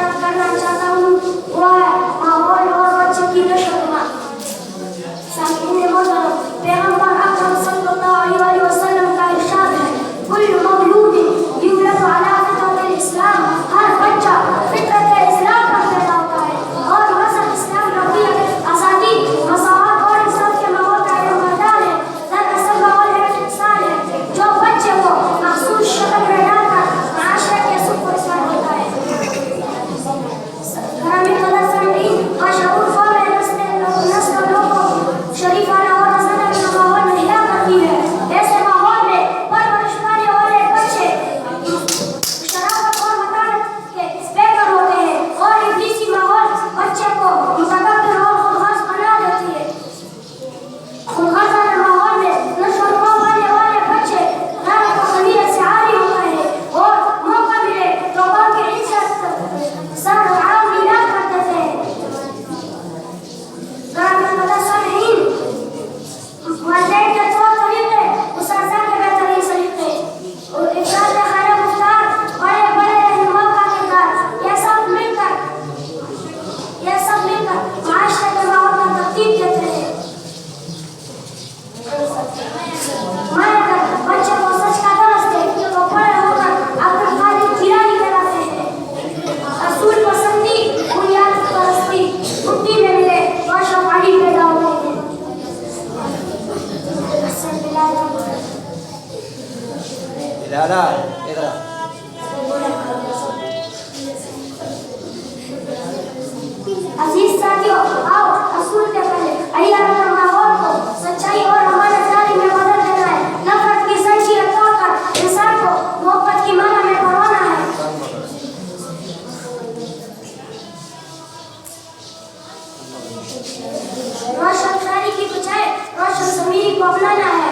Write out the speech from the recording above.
बात करना चाहता हूँ वो है माहौल और बच्चों की नशोनुमा। सामईन मोहतरम, पैगंबर अकरम सल्लल्लाहु अलैहि वसल्लम का इरशाद है, कुल्लु मौलूदिन यूलदु अला फित्रतिल इस्लाम, हर बच्चा फितरत इस्लाम पर पैदा होता है और मज़हब इस्लाम रबियत आज़ादी मसावत और इंसाफ के माहौल का इल्मबरदार है। दरअसल माहौल एक इंसान है जो बच्चे को मखसूस शक्ल में डालकर माशरे के सुख को इसरार होता है। ग्रामीण कदर सामईन, मशहूर कौम नस्ल लोगों शरीफाना और आज़ादाना माहौल मुहैया करती है। ऐसे माहौल में परवरिश पाने वाले बच्चे शरारत और मतानत के बेघर होते हैं और इब्लीसी माहौल बच्चे को मुतकब्बिर और खुदगर्ज बना देती है। खुदगर्जाना माहौल में नशोनुमा पाने वाले बच्चे गैरत और खलीयत से आरी होते हैं और मौका मिले तो बाकी इज्जत सर आम नीलाम कर देते हैं। ग्रामीण कदर सामईन, वालिदैन के तौर तरीके उस्ताज़ा के बेहतरीन सलीके और इफ़राद खाना मुफ्तार बड़े बड़े रहनुमा का किरदार, ये सब मिलकर माशरे के माहौल को तरतीब देते हैं। मानकर बच्चे को सच का दर्स दे तो बड़े होकर अपनी खाली गिरानी कराते हैं। रसूल पसंदी बुनियाद परस्ती छुट्टी में मिले माशा पानी पैदा होते हैं। दादा इधर अजीज साथियों, आओ रसूल के पहले आइए अपने माहौल को सच्चाई और अमानतदारी में बदल देना है। नफरत की जंजीर तोड़कर इंसान को मोहब्बत की माला में परोना है। रोशन शायरी की बजाय रोशन ज़मीरी को अपनाना है।